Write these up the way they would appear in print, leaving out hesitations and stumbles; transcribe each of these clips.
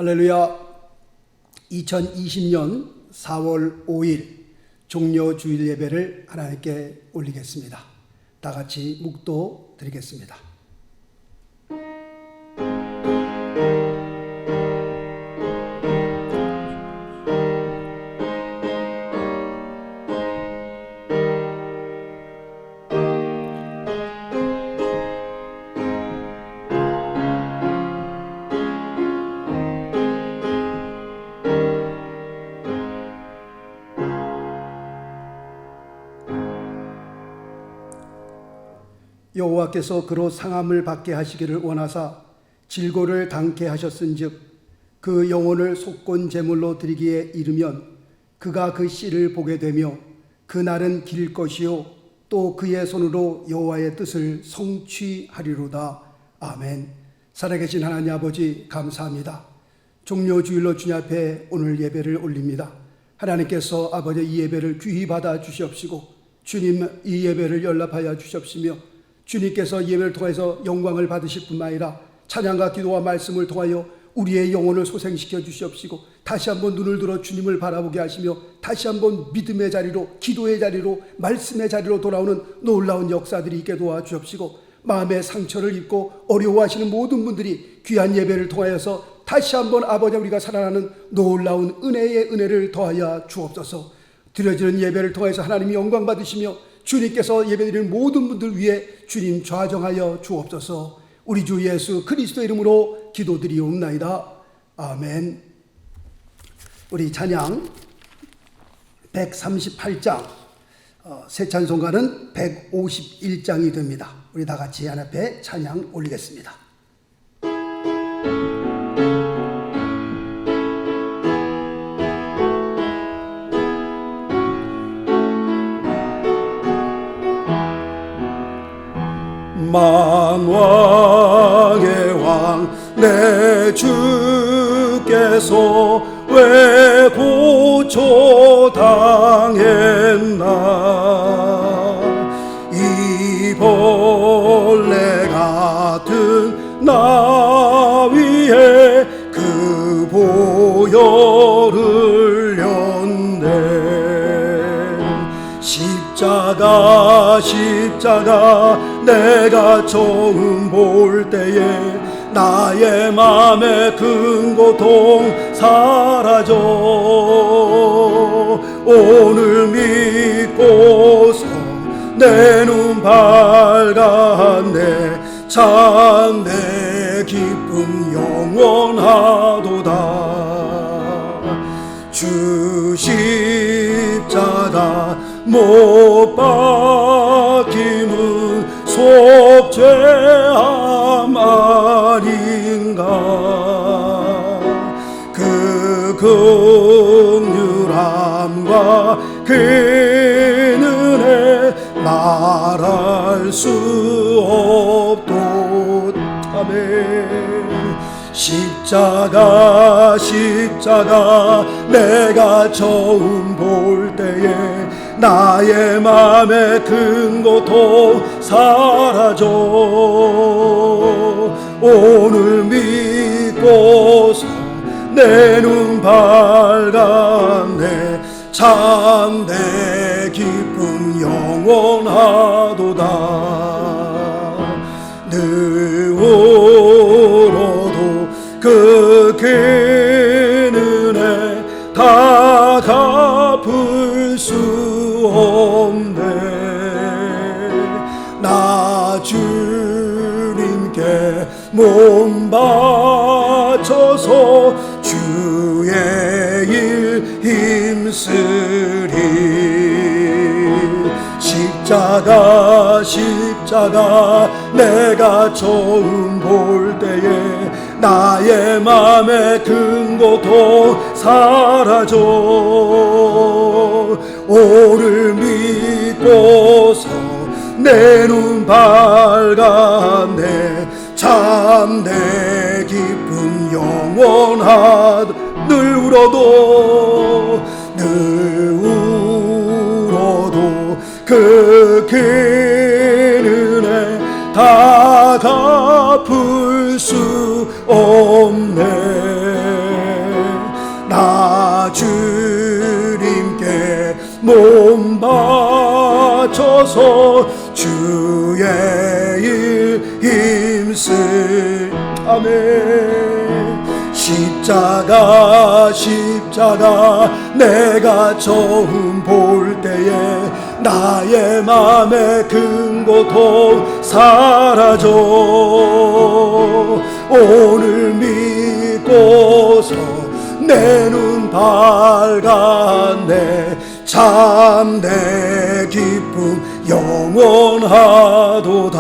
할렐루야. 2020년 4월 5일 종려 주일 예배를 하나님께 올리겠습니다. 다 같이 묵도 드리겠습니다. 여호와께서 그로 상함을 받게 하시기를 원하사 질고를 당케 하셨은즉 그 영혼을 속건 제물로 드리기에 이르면 그가 그 씨를 보게 되며 그 날은 길 것이요 또 그의 손으로 여호와의 뜻을 성취하리로다. 아멘. 살아계신 하나님 아버지 감사합니다. 종려주일로 주님 앞에 오늘 예배를 올립니다. 하나님께서 아버지 이 예배를 귀히 받아 주시옵시고 주님 이 예배를 연락하여 주시옵시며 주님께서 예배를 통해서 영광을 받으실 뿐만 아니라 찬양과 기도와 말씀을 통하여 우리의 영혼을 소생시켜 주시옵시고 다시 한번 눈을 들어 주님을 바라보게 하시며 다시 한번 믿음의 자리로, 기도의 자리로, 말씀의 자리로 돌아오는 놀라운 역사들이 있게 도와주옵시고 마음의 상처를 입고 어려워하시는 모든 분들이 귀한 예배를 통하여서 다시 한번 아버지 우리가 살아나는 놀라운 은혜의 은혜를 더하여 주옵소서. 드려지는 예배를 통해서 하나님이 영광 받으시며 주님께서 예배드리는 모든 분들 위해 주님 좌정하여 주옵소서. 우리 주 예수 그리스도 이름으로 기도드리옵나이다. 아멘. 우리 찬양 138장, 새 찬송가는 151장이 됩니다. 우리 다 같이 하나님 앞에 찬양 올리겠습니다. 만왕의 왕 내 주께서 왜 고초당했나. 이 벌레 같은 나 위에 그 보혈을 흘렸네. 십자가 내가 처음 볼 때에 나의 맘에 큰 고통 사라져. 오늘 믿고서 내 눈 밝았네. 참 내 기쁨 영원하도다. 주 십자가 못 박힘은 속죄함 아닌가. 그 긍휼함과 그 은혜 말할 수 없도다네. 십자가 내가 처음 볼 때에 나의 맘에 큰 고통 사라져. 오늘 믿고서 내 눈 밝았네. 참 내 기쁨 영원하도다. 능으로도 그 큰 은혜 다 갚을 수 없네. 나 주님께 몸 바쳐서 주의 일 힘쓰리. 십자가 내가 처음 볼 때에 나의 맘에 큰 고통 사라져. 오늘 믿고서 내 눈 밝았네. 참 내 기쁨 영원하다. 늘 울어도 그 큰 은혜 다 갚을 수 없네. 주옵소서. 주의 일 힘쓸 아멘. 십자가 내가 처음 볼 때에 나의 맘의 큰 고통 사라져. 오늘 믿고서 내 눈 밝았네. 참 내 기쁨 영원하도다.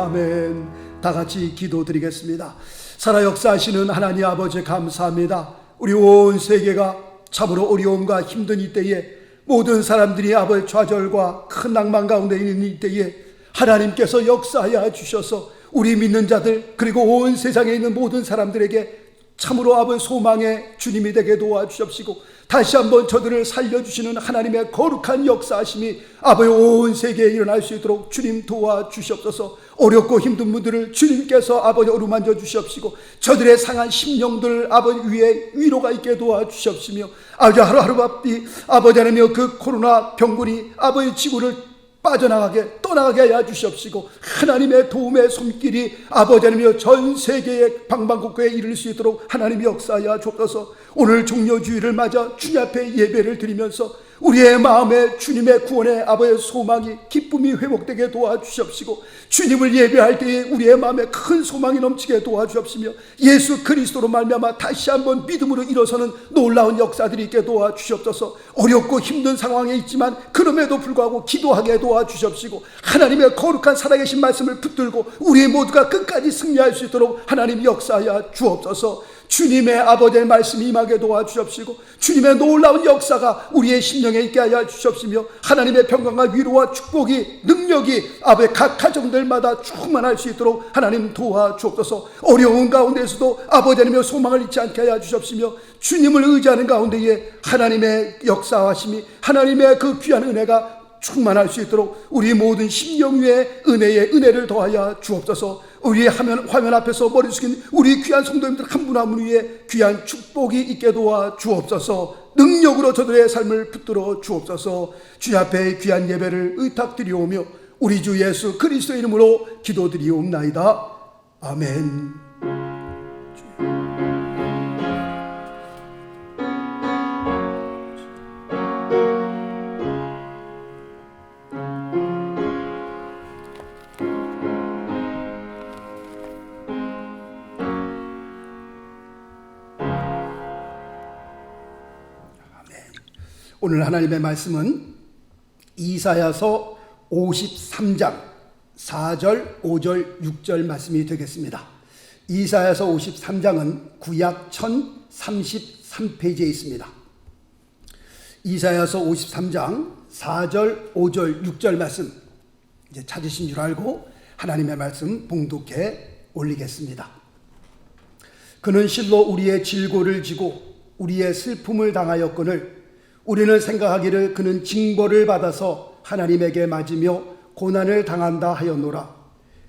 아멘. 다 같이 기도드리겠습니다. 살아 역사하시는 하나님 아버지 감사합니다. 우리 온 세계가 참으로 어려움과 힘든 이때에 모든 사람들이 아버지 좌절과 큰 낭만 가운데 있는 이때에 하나님께서 역사하여 주셔서 우리 믿는 자들 그리고 온 세상에 있는 모든 사람들에게 참으로 아버지 소망의 주님이 되게 도와주십시고 다시 한번 저들을 살려주시는 하나님의 거룩한 역사하심이 아버지 온 세계에 일어날 수 있도록 주님 도와주시옵소서. 어렵고 힘든 분들을 주님께서 아버지 어루만져 주시옵시고 저들의 상한 심령들 아버지 위에 위로가 있게 도와주시옵시며 아버지 하루하루바삐 아버지 하나님 그 코로나 병군이 아버지 지구를 빠져나가게 떠나가게 하여 주시옵시고 하나님의 도움의 손길이 아버지 하나님 전 세계의 방방곡곡에 이를 수 있도록 하나님이 역사하여 주옵소서. 오늘 종려주의를 맞아 주님 앞에 예배를 드리면서 우리의 마음에 주님의 구원의 아버지의 소망이 기쁨이 회복되게 도와주시옵시고 주님을 예배할 때에 우리의 마음에 큰 소망이 넘치게 도와주옵시며 예수 그리스도로 말미암아 다시 한번 믿음으로 일어서는 놀라운 역사들이 있게 도와주시옵소서. 어렵고 힘든 상황에 있지만 그럼에도 불구하고 기도하게 도와주시옵시고 하나님의 거룩한 살아계신 말씀을 붙들고 우리 모두가 끝까지 승리할 수 있도록 하나님 역사하여 주옵소서. 주님의 아버지의 말씀이 임하게 도와주십시고 주님의 놀라운 역사가 우리의 심령에 있게 하여 주십시며 하나님의 평강과 위로와 축복이 능력이 아버지 각 가정들마다 충만할 수 있도록 하나님 도와주옵소서. 어려운 가운데서도 아버지 하나님의 소망을 잊지 않게 하여 주십시며 주님을 의지하는 가운데에 하나님의 역사하심이 하나님의 그 귀한 은혜가 충만할 수 있도록 우리 모든 심령 위에 은혜를 더하여 주옵소서. 우리의 화면 앞에서 머리 숙인 우리 귀한 성도님들 한 분 한 분 위에 귀한 축복이 있게 도와 주옵소서. 능력으로 저들의 삶을 붙들어 주옵소서. 주님 앞에 귀한 예배를 의탁드리오며 우리 주 예수 그리스도의 이름으로 기도드리옵나이다. 아멘. 오늘 하나님의 말씀은 이사야서 53장 4절, 5절, 6절 말씀이 되겠습니다. 이사야서 53장은 구약 1033페이지에 있습니다. 이사야서 53장 4절, 5절, 6절 말씀 이제 찾으신 줄 알고 하나님의 말씀 봉독해 올리겠습니다. 그는 실로 우리의 질고를 지고 우리의 슬픔을 당하였거늘 우리는 생각하기를 그는 징벌을 받아서 하나님에게 맞으며 고난을 당한다 하였노라.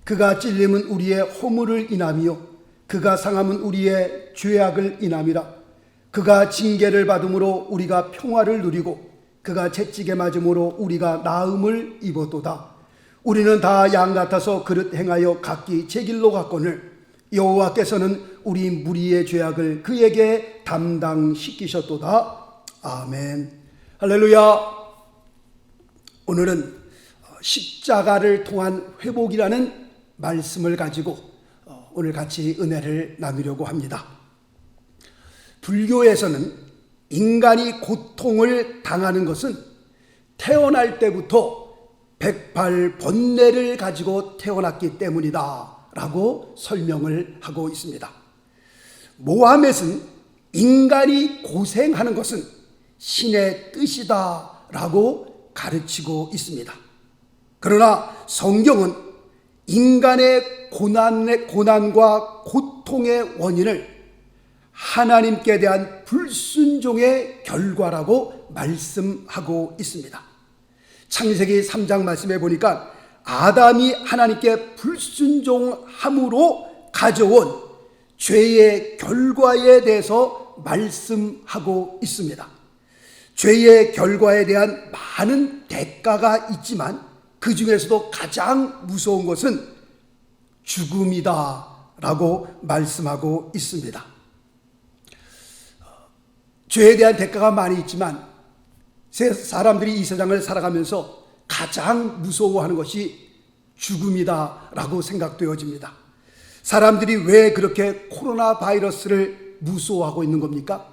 그가 찔림은 우리의 허물을 인하며 그가 상함은 우리의 죄악을 인함이라. 그가 징계를 받음으로 우리가 평화를 누리고 그가 채찍에 맞음으로 우리가 나음을 입었도다. 우리는 다 양 같아서 그릇 행하여 각기 제 길로 갔거늘 여호와께서는 우리 무리의 죄악을 그에게 담당시키셨도다. 아멘. 할렐루야. 오늘은 십자가를 통한 회복이라는 말씀을 가지고 오늘 같이 은혜를 나누려고 합니다. 불교에서는 인간이 고통을 당하는 것은 태어날 때부터 108번뇌를 가지고 태어났기 때문이다 라고 설명을 하고 있습니다. 모하멧은 인간이 고생하는 것은 신의 뜻이다 라고 가르치고 있습니다. 그러나 성경은 인간의 고난과 고통의 원인을 하나님께 대한 불순종의 결과라고 말씀하고 있습니다. 창세기 3장 말씀에 보니까 아담이 하나님께 불순종함으로 가져온 죄의 결과에 대해서 말씀하고 있습니다. 죄의 결과에 대한 많은 대가가 있지만 그 중에서도 가장 무서운 것은 죽음이다 라고 말씀하고 있습니다. 죄에 대한 대가가 많이 있지만 사람들이 이 세상을 살아가면서 가장 무서워하는 것이 죽음이다 라고 생각되어집니다. 사람들이 왜 그렇게 코로나 바이러스를 무서워하고 있는 겁니까?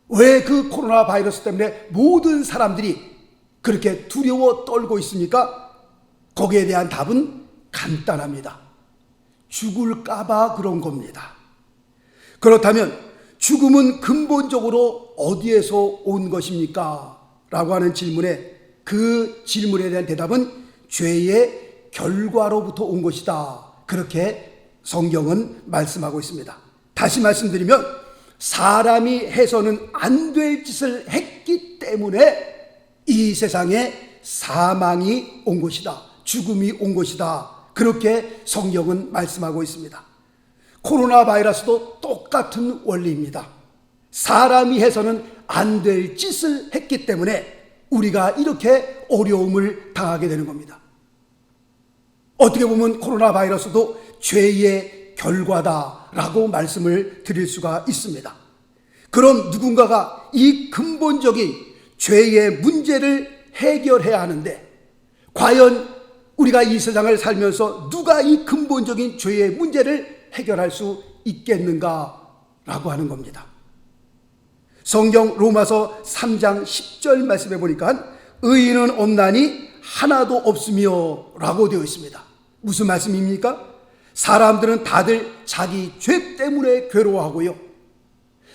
왜 그 코로나 바이러스 때문에 모든 사람들이 그렇게 두려워 떨고 있습니까? 거기에 대한 답은 간단합니다. 죽을까봐 그런 겁니다. 그렇다면 죽음은 근본적으로 어디에서 온 것입니까? 라고 하는 질문에 그 질문에 대한 대답은 죄의 결과로부터 온 것이다. 그렇게 성경은 말씀하고 있습니다. 다시 말씀드리면 사람이 해서는 안 될 짓을 했기 때문에 이 세상에 사망이 온 것이다. 죽음이 온 것이다. 그렇게 성경은 말씀하고 있습니다. 코로나 바이러스도 똑같은 원리입니다. 사람이 해서는 안 될 짓을 했기 때문에 우리가 이렇게 어려움을 당하게 되는 겁니다. 어떻게 보면 코로나 바이러스도 죄의 결과다라고 말씀을 드릴 수가 있습니다. 그럼 누군가가 이 근본적인 죄의 문제를 해결해야 하는데 과연 우리가 이 세상을 살면서 누가 이 근본적인 죄의 문제를 해결할 수 있겠는가라고 하는 겁니다. 성경 로마서 3장 10절 말씀해 보니까 의인은 없나니 하나도 없으며 라고 되어 있습니다. 무슨 말씀입니까? 사람들은 다들 자기 죄 때문에 괴로워하고요.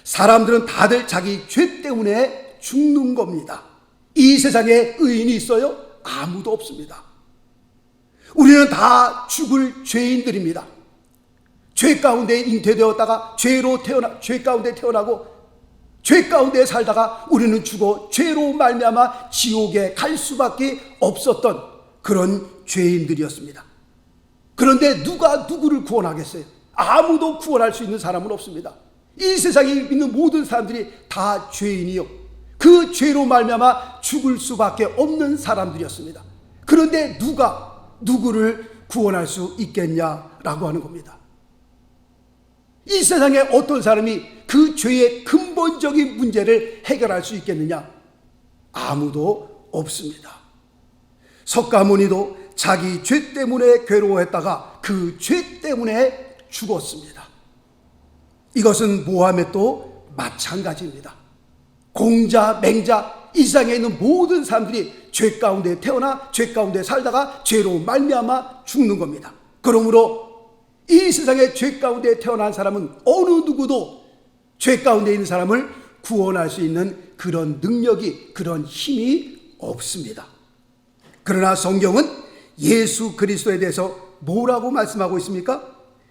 사람들은 다들 자기 죄 때문에 죽는 겁니다. 이 세상에 의인이 있어요? 아무도 없습니다. 우리는 다 죽을 죄인들입니다. 죄 가운데 잉태되었다가 죄 가운데 태어나고 죄 가운데 살다가 우리는 죽어 죄로 말미암아 지옥에 갈 수밖에 없었던 그런 죄인들이었습니다. 그런데 누가 누구를 구원하겠어요? 아무도 구원할 수 있는 사람은 없습니다. 이 세상에 있는 모든 사람들이 다 죄인이요, 그 죄로 말미암아 죽을 수밖에 없는 사람들이었습니다. 그런데 누가 누구를 구원할 수 있겠냐라고 하는 겁니다. 이 세상에 어떤 사람이 그 죄의 근본적인 문제를 해결할 수 있겠느냐? 아무도 없습니다. 석가모니도 자기 죄 때문에 괴로워했다가 그 죄 때문에 죽었습니다. 이것은 모하메도 마찬가지입니다. 공자, 맹자, 이 세상에 있는 모든 사람들이 죄 가운데 태어나 죄 가운데 살다가 죄로 말미암아 죽는 겁니다. 그러므로 이 세상에 죄 가운데 태어난 사람은 어느 누구도 죄 가운데 있는 사람을 구원할 수 있는 그런 능력이, 그런 힘이 없습니다. 그러나 성경은 예수 그리스도에 대해서 뭐라고 말씀하고 있습니까?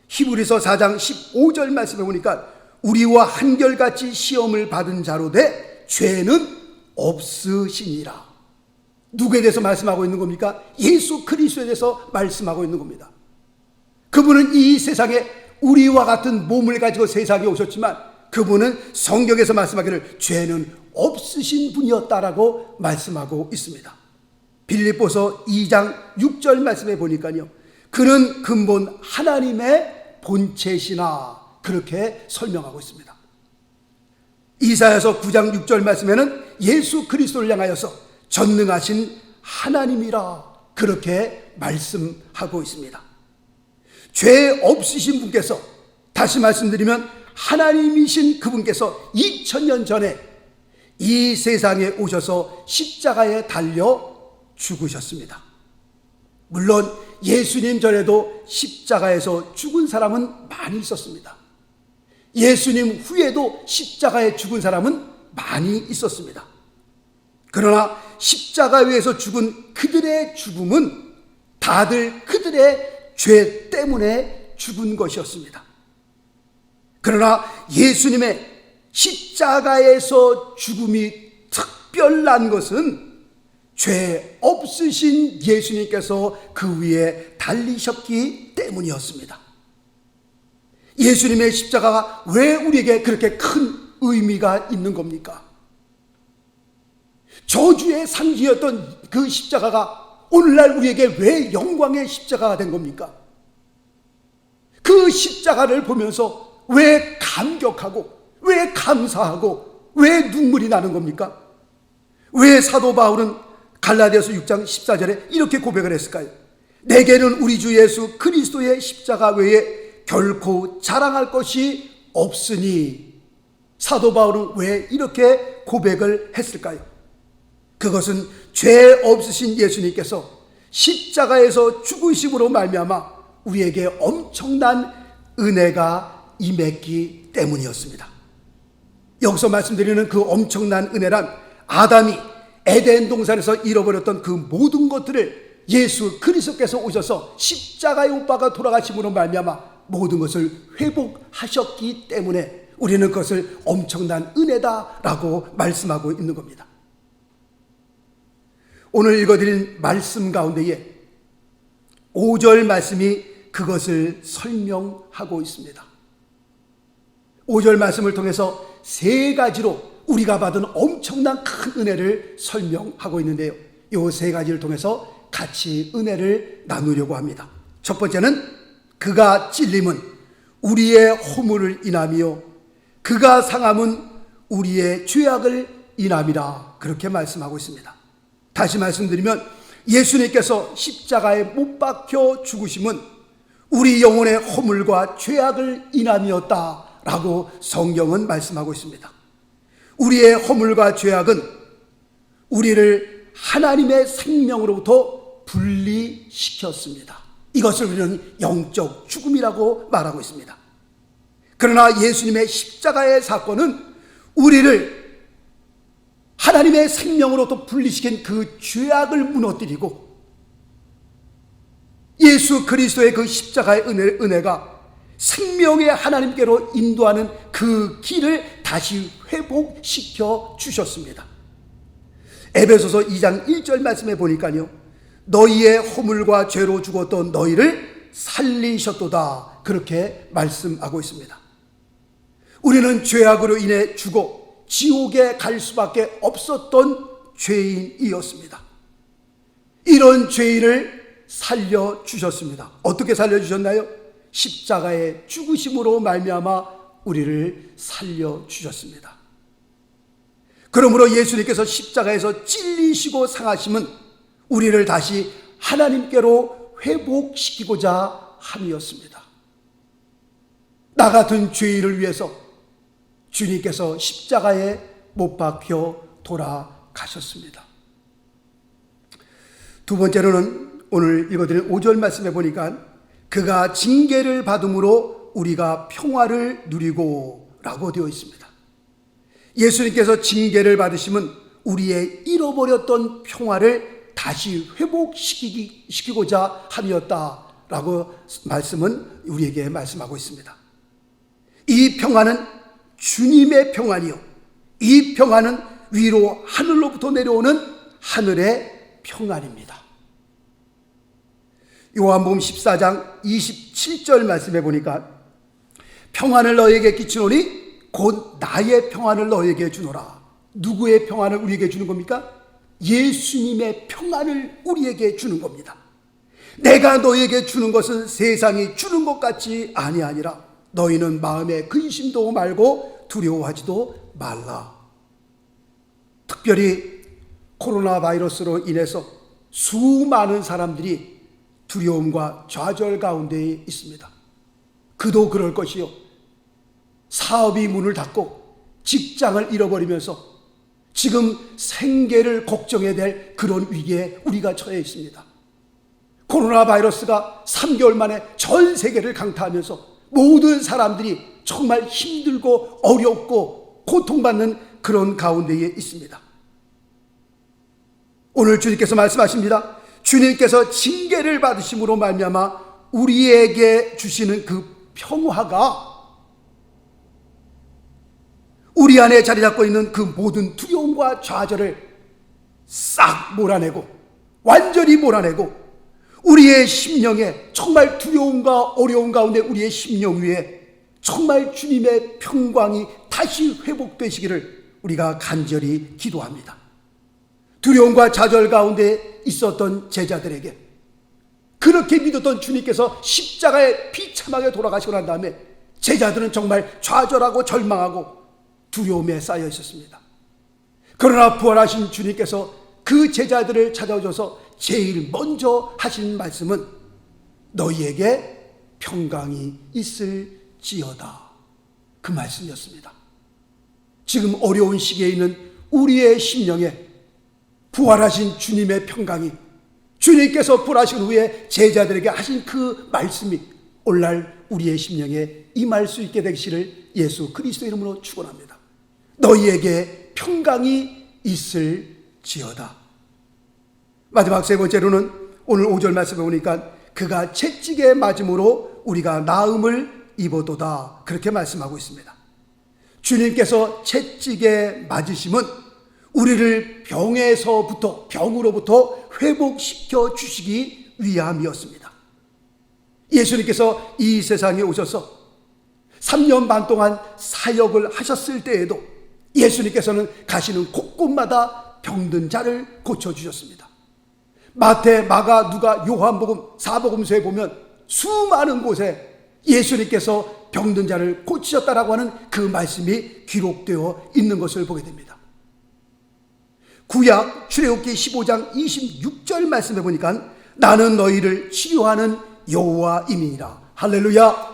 히브리서 4장 15절 말씀해 보니까 우리와 한결같이 시험을 받은 자로 돼 죄는 없으시니라. 누구에 대해서 말씀하고 있는 겁니까? 예수 그리스도에 대해서 말씀하고 있는 겁니다. 그분은 이 세상에 우리와 같은 몸을 가지고 세상에 오셨지만 그분은 성경에서 말씀하기를 죄는 없으신 분이었다라고 말씀하고 있습니다. 빌립보서 2장 6절 말씀해 보니까요, 그는 근본 하나님의 본체시나 그렇게 설명하고 있습니다. 이사야서 9장 6절 말씀에는 예수 그리스도를 향하여서 전능하신 하나님이라 그렇게 말씀하고 있습니다. 죄 없으신 분께서, 다시 말씀드리면 하나님이신 그분께서 2000년 전에 이 세상에 오셔서 십자가에 달려 죽으셨습니다. 물론 예수님 전에도 십자가에서 죽은 사람은 많이 있었습니다. 예수님 후에도 십자가에 죽은 사람은 많이 있었습니다. 그러나 십자가 위에서 죽은 그들의 죽음은 다들 그들의 죄 때문에 죽은 것이었습니다. 그러나 예수님의 십자가에서 죽음이 특별한 것은 죄 없으신 예수님께서 그 위에 달리셨기 때문이었습니다. 예수님의 십자가가 왜 우리에게 그렇게 큰 의미가 있는 겁니까? 저주의 상징이었던 그 십자가가 오늘날 우리에게 왜 영광의 십자가가 된 겁니까? 그 십자가를 보면서 왜 감격하고 왜 감사하고 왜 눈물이 나는 겁니까? 왜 사도 바울은 갈라디아서 6장 14절에 이렇게 고백을 했을까요? 내게는 우리 주 예수 그리스도의 십자가 외에 결코 자랑할 것이 없으니. 사도 바울은 왜 이렇게 고백을 했을까요? 그것은 죄 없으신 예수님께서 십자가에서 죽으심으로 말미암아 우리에게 엄청난 은혜가 임했기 때문이었습니다. 여기서 말씀드리는 그 엄청난 은혜란 아담이 에덴 동산에서 잃어버렸던 그 모든 것들을 예수 그리스도께서 오셔서 십자가에 못 박아 돌아가심으로 말미암아 모든 것을 회복하셨기 때문에 우리는 그것을 엄청난 은혜다라고 말씀하고 있는 겁니다. 오늘 읽어드린 말씀 가운데에 5절 말씀이 그것을 설명하고 있습니다. 5절 말씀을 통해서 세 가지로 우리가 받은 엄청난 큰 은혜를 설명하고 있는데요, 이 세 가지를 통해서 같이 은혜를 나누려고 합니다. 첫 번째는 그가 찔림은 우리의 허물을 인하며 그가 상함은 우리의 죄악을 인함이라, 그렇게 말씀하고 있습니다. 다시 말씀드리면 예수님께서 십자가에 못 박혀 죽으심은 우리 영혼의 허물과 죄악을 인함이었다라고 성경은 말씀하고 있습니다. 우리의 허물과 죄악은 우리를 하나님의 생명으로부터 분리시켰습니다. 이것을 우리는 영적 죽음이라고 말하고 있습니다. 그러나 예수님의 십자가의 사건은 우리를 하나님의 생명으로부터 분리시킨 그 죄악을 무너뜨리고 예수 그리스도의 그 십자가의 은혜가 생명의 하나님께로 인도하는 그 길을 다시 회복시켜 주셨습니다. 에베소서 2장 1절 말씀에 보니까요, 너희의 허물과 죄로 죽었던 너희를 살리셨도다, 그렇게 말씀하고 있습니다. 우리는 죄악으로 인해 죽어 지옥에 갈 수밖에 없었던 죄인이었습니다. 이런 죄인을 살려주셨습니다. 어떻게 살려주셨나요? 십자가의 죽으심으로 말미암아 우리를 살려주셨습니다. 그러므로 예수님께서 십자가에서 찔리시고 상하심은 우리를 다시 하나님께로 회복시키고자 함이었습니다. 나 같은 죄인을 위해서 주님께서 십자가에 못 박혀 돌아가셨습니다. 두 번째로는 오늘 읽어드린 5절 말씀에 보니까 그가 징계를 받음으로 우리가 평화를 누리고 라고 되어 있습니다. 예수님께서 징계를 받으심은 우리의 잃어버렸던 평화를 다시 회복시키고자 함이었다라고 말씀은 우리에게 말씀하고 있습니다. 이 평화는 주님의 평안이요, 이 평안은 위로 하늘로부터 내려오는 하늘의 평안입니다. 요한복음 14장 27절 말씀해 보니까 평안을 너에게 끼치노니 곧 나의 평안을 너에게 주노라. 누구의 평안을 우리에게 주는 겁니까? 예수님의 평안을 우리에게 주는 겁니다. 내가 너에게 주는 것은 세상이 주는 것 같이 아니하니라. 너희는 마음에 근심도 말고 두려워하지도 말라. 특별히 코로나 바이러스로 인해서 수많은 사람들이 두려움과 좌절 가운데 있습니다. 그도 그럴 것이요, 사업이 문을 닫고 직장을 잃어버리면서 지금 생계를 걱정해야 될 그런 위기에 우리가 처해 있습니다. 코로나 바이러스가 3개월 만에 전 세계를 강타하면서 모든 사람들이 정말 힘들고 어렵고 고통받는 그런 가운데에 있습니다. 오늘 주님께서 말씀하십니다. 주님께서 징계를 받으심으로 말미암아 우리에게 주시는 그 평화가 우리 안에 자리 잡고 있는 그 모든 두려움과 좌절을 싹 몰아내고, 완전히 몰아내고, 우리의 심령에 정말 두려움과 어려움 가운데 우리의 심령 위에 정말 주님의 평강이 다시 회복되시기를 우리가 간절히 기도합니다. 두려움과 좌절 가운데 있었던 제자들에게 그렇게 믿었던 주님께서 십자가에 비참하게 돌아가시고 난 다음에 제자들은 정말 좌절하고 절망하고 두려움에 쌓여 있었습니다. 그러나 부활하신 주님께서 그 제자들을 찾아오셔서 제일 먼저 하신 말씀은 너희에게 평강이 있을지어다, 그 말씀이었습니다. 지금 어려운 시기에 있는 우리의 심령에 부활하신 주님의 평강이, 주님께서 부활하신 후에 제자들에게 하신 그 말씀이 오늘날 우리의 심령에 임할 수 있게 되기를 예수 그리스도 이름으로 축원합니다. 너희에게 평강이 있을지어다. 마지막 세 번째로는 오늘 5절 말씀에 보니까 그가 채찍에 맞음으로 우리가 나음을 입어도다, 그렇게 말씀하고 있습니다. 주님께서 채찍에 맞으심은 우리를 병으로부터 회복시켜 주시기 위함이었습니다. 예수님께서 이 세상에 오셔서 3년 반 동안 사역을 하셨을 때에도 예수님께서는 가시는 곳곳마다 병든 자를 고쳐주셨습니다. 마태, 마가, 누가, 요한복음, 사복음서에 보면 수많은 곳에 예수님께서 병든 자를 고치셨다라고 하는 그 말씀이 기록되어 있는 것을 보게 됩니다. 구약 출애굽기 15장 26절 말씀해 보니까 나는 너희를 치료하는 여호와임이니라. 할렐루야.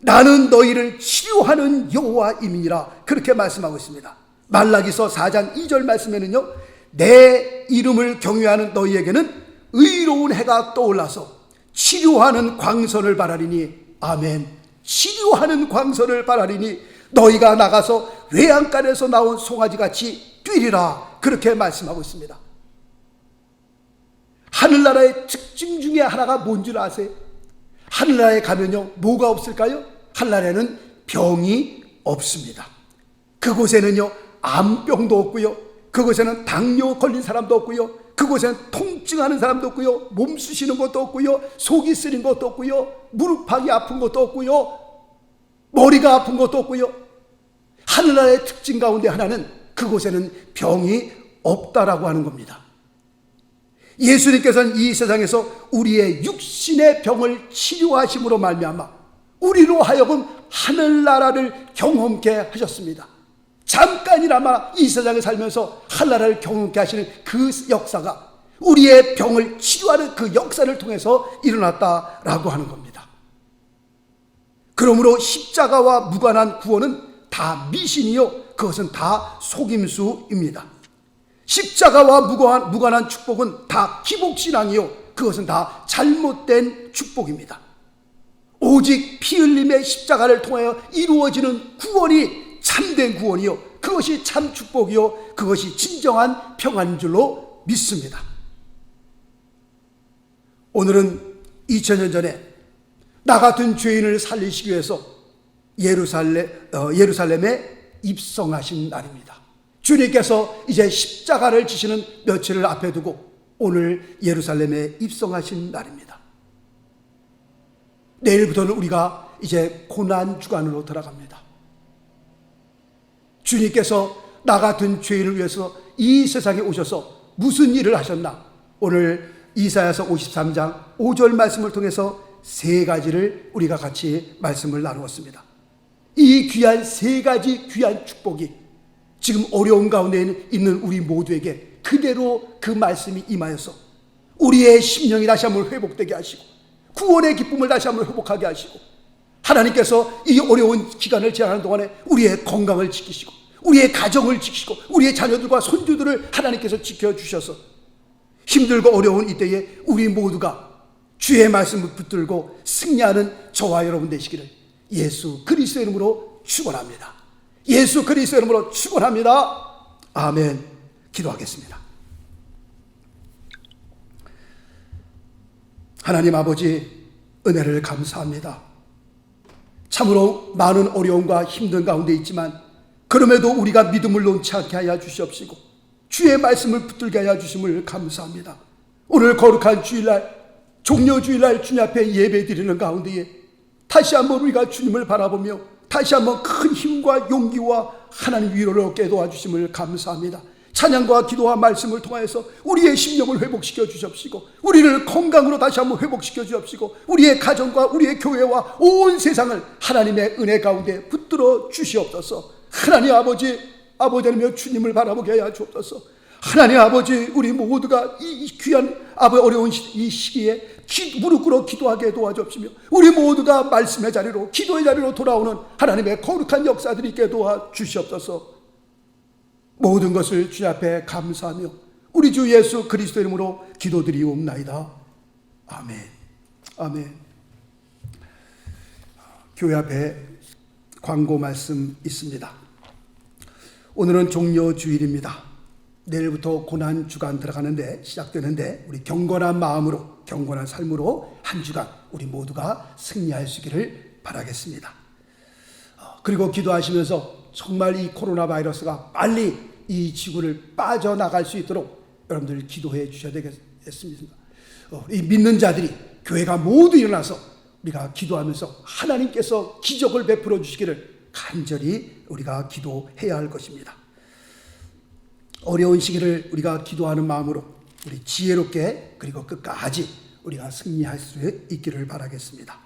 나는 너희를 치료하는 여호와임이니라, 그렇게 말씀하고 있습니다. 말라기서 4장 2절 말씀에는요, 내 이름을 경외하는 너희에게는 의로운 해가 떠올라서 치료하는 광선을 바라리니, 아멘. 치료하는 광선을 바라리니 너희가 나가서 외양간에서 나온 송아지같이 뛰리라, 그렇게 말씀하고 있습니다. 하늘나라의 특징 중에 하나가 뭔지 아세요? 하늘나라에 가면요, 뭐가 없을까요? 하늘나라에는 병이 없습니다. 그곳에는요, 암병도 없고요, 그곳에는 당뇨 걸린 사람도 없고요, 그곳에는 통증하는 사람도 없고요, 몸 쑤시는 것도 없고요, 속이 쓰린 것도 없고요, 무릎팍이 아픈 것도 없고요, 머리가 아픈 것도 없고요. 하늘나라의 특징 가운데 하나는 그곳에는 병이 없다라고 하는 겁니다. 예수님께서는 이 세상에서 우리의 육신의 병을 치료하심으로 말미암아 우리로 하여금 하늘나라를 경험케 하셨습니다. 잠깐이나마 이 세상에 살면서 하늘나라를 경험케 하시는 그 역사가 우리의 병을 치료하는 그 역사를 통해서 일어났다라고 하는 겁니다. 그러므로 십자가와 무관한 구원은 다 미신이요, 그것은 다 속임수입니다. 십자가와 무관한 축복은 다 기복신앙이요, 그것은 다 잘못된 축복입니다. 오직 피 흘림의 십자가를 통하여 이루어지는 구원이 참된 구원이요, 그것이 참 축복이요, 그것이 진정한 평안인 줄로 믿습니다. 오늘은 2000년 전에 나 같은 죄인을 살리시기 위해서 예루살렘에 입성하신 날입니다. 주님께서 이제 십자가를 지시는 며칠을 앞에 두고 오늘 예루살렘에 입성하신 날입니다. 내일부터는 우리가 이제 고난 주간으로 들어갑니다. 주님께서 나 같은 죄인을 위해서 이 세상에 오셔서 무슨 일을 하셨나? 오늘 이사야서 53장 5절 말씀을 통해서 세 가지를 우리가 같이 말씀을 나누었습니다. 이 귀한 세 가지 귀한 축복이 지금 어려운 가운데 있는 우리 모두에게 그대로 그 말씀이 임하여서 우리의 심령이 다시 한번 회복되게 하시고 구원의 기쁨을 다시 한번 회복하게 하시고, 하나님께서 이 어려운 기간을 지나는 동안에 우리의 건강을 지키시고 우리의 가정을 지키시고 우리의 자녀들과 손주들을 하나님께서 지켜주셔서 힘들고 어려운 이때에 우리 모두가 주의 말씀을 붙들고 승리하는 저와 여러분 되시기를 예수 그리스도의 이름으로 축원합니다. 예수 그리스도의 이름으로 축원합니다. 아멘. 기도하겠습니다. 하나님 아버지, 은혜를 감사합니다. 참으로 많은 어려움과 힘든 가운데 있지만 그럼에도 우리가 믿음을 놓지 않게 하여 주시옵시고 주의 말씀을 붙들게 하여 주심을 감사합니다. 오늘 거룩한 주일날, 종려주일날 주님 앞에 예배 드리는 가운데에 다시 한번 우리가 주님을 바라보며 다시 한번 큰 힘과 용기와 하나님 위로를 얻게 도와주심을 감사합니다. 찬양과 기도와 말씀을 통하여서 우리의 심령을 회복시켜 주십시고, 우리를 건강으로 다시 한번 회복시켜 주십시고, 우리의 가정과 우리의 교회와 온 세상을 하나님의 은혜 가운데 붙들어 주시옵소서. 하나님 아버지, 아버지라며 주님을 바라보게 하여 주옵소서. 하나님 아버지, 우리 모두가 이 귀한 어려운 이 시기에 무릎 꿇어 기도하게 도와주옵시며, 우리 모두가 말씀의 자리로, 기도의 자리로 돌아오는 하나님의 거룩한 역사들이 있게 도와주시옵소서. 모든 것을 주님 앞에 감사하며 우리 주 예수 그리스도 이름으로 기도드리옵나이다. 아멘. 아멘. 교회 앞에 광고 말씀 있습니다. 오늘은 종료주일입니다. 내일부터 고난주간 들어가는데, 시작되는데, 우리 경건한 마음으로, 경건한 삶으로 한 주간 우리 모두가 승리할 수 있기를 바라겠습니다. 그리고 기도하시면서 정말 이 코로나 바이러스가 빨리 이 지구를 빠져나갈 수 있도록 여러분들 기도해 주셔야 되겠습니다. 이 믿는 자들이, 교회가 모두 일어나서 우리가 기도하면서 하나님께서 기적을 베풀어 주시기를 간절히 우리가 기도해야 할 것입니다. 어려운 시기를 우리가 기도하는 마음으로 우리 지혜롭게, 그리고 끝까지 우리가 승리할 수 있기를 바라겠습니다.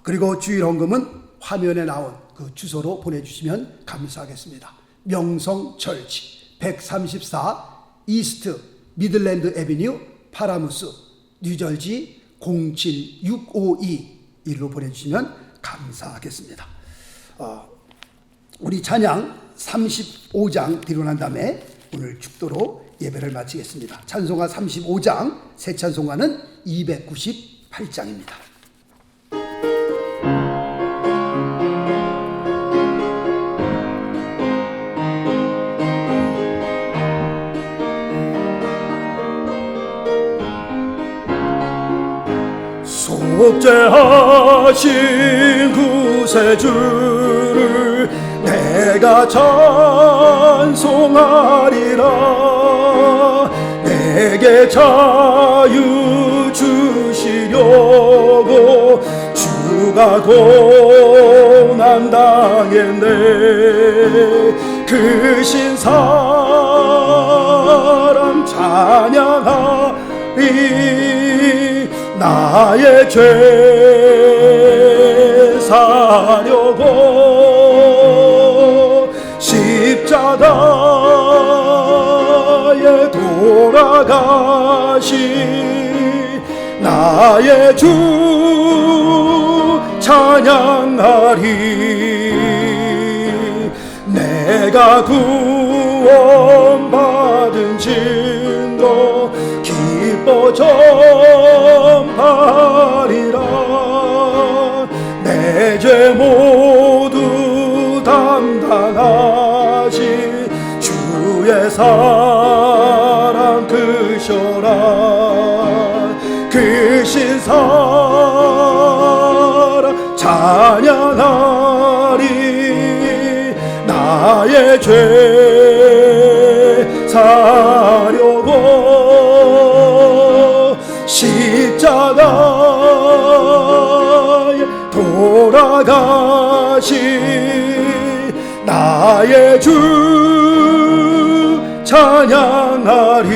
그리고 주일 헌금은 화면에 나온 그 주소로 보내주시면 감사하겠습니다. 명성철치 134 이스트 미들랜드 애비뉴 파라무스 뉴저지 07652 보내주시면 감사하겠습니다. 우리 찬양 35장 드리고 난 다음에 오늘 축도로 예배를 마치겠습니다. 찬송가 35장, 새 찬송가는 298장입니다. 속죄하신 구세주를 내가 찬송하리라. 내게 자유 주시려고 주가 고난 당했네. 크신 사랑 찬양하리. 나의 죄 사려고 십자가에 돌아가신 나의 주 찬양하리. 내가 구원받은 진도 기뻐 전파리라. 내 죄 모두 담당하신 주의 사랑 크셔라. 크신 사랑 찬양하리. 나의 죄 사려고 십자가에 돌아가신 나의 주 찬양하리.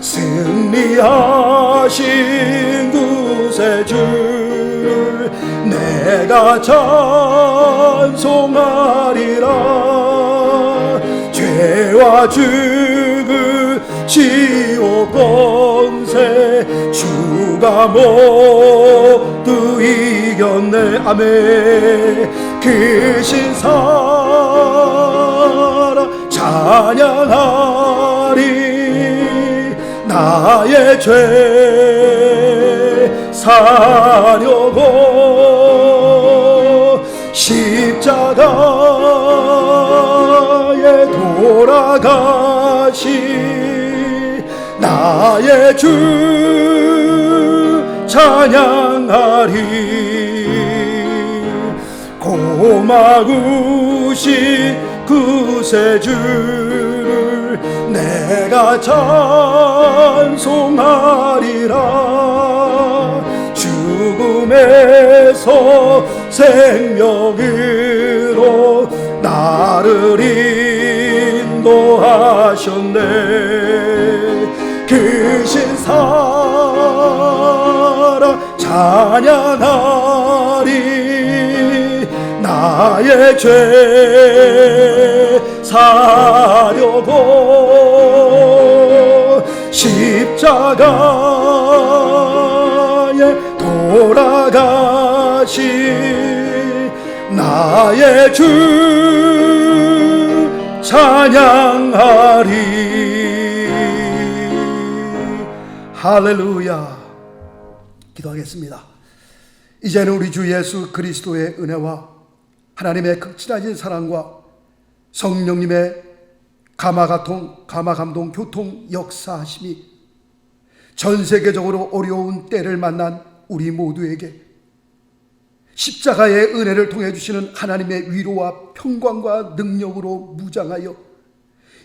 승리하신 구세주를 내가 찬송하리라. 죄와 죽음 지옥 권세 주가 모두 이겼네. 아멘. 크신 사랑 찬양하리. 나의 죄 사려고 십자가에 돌아가신 나의 주 찬양하리. 고마우신 구세주를 내가 찬송하리라. 죽음에서 생명으로 나를 인도하셨네. 그 신사랑 찬양하리. 나의 죄 사려고 십자가에 돌아가신 나의 주 찬양하리. 할렐루야. 기도하겠습니다. 이제는 우리 주 예수 그리스도의 은혜와 하나님의 극진하신 사랑과 성령님의 감화감동 교통 역사하심이 전 세계적으로 어려운 때를 만난 우리 모두에게 십자가의 은혜를 통해 주시는 하나님의 위로와 평강과 능력으로 무장하여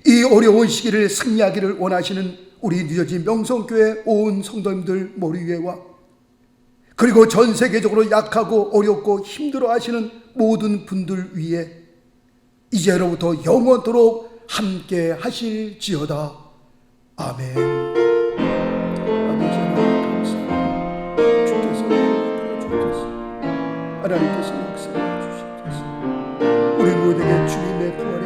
이 어려운 시기를 승리하기를 원하시는 우리 뉴저지 명성교회 온 성도님들 머리 위에와 그리고 전 세계적으로 약하고 어렵고 힘들어 하시는 모든 분들 위에 이제로부터 영원토록 함께 하실지어다. 아멘. 아버지 감사합니다. 주께서 주께서 하나님께서 역사해 주시옵소서. 우리 모두에게 주님의 부활의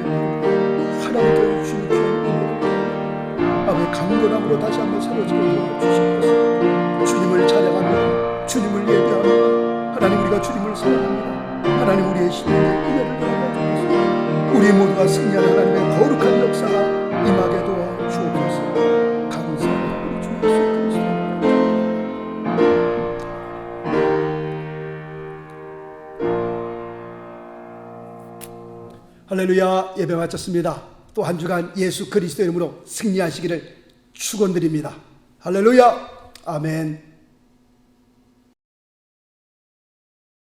하나님께 주신 귀한 은혜로 아버지 강건함으로 다시 한번 새로지게 도와주시옵소서. 주님을 찬양합니다. 주님을 예배합니다. 하나님 우리가 주님을 사랑합니다. 하나님 우리의 신에게 은혜를 더하여주옵소서. 우리 모두가 승리하는 하나님의 거룩한 역사가 임하게 도와주옵소서. 감사합니다. 우리 주 예수 그리스도. 할렐루야. 예배 마쳤습니다. 또 한 주간 예수 그리스도의 이름으로 승리하시기를 축원드립니다. 할렐루야. 아멘.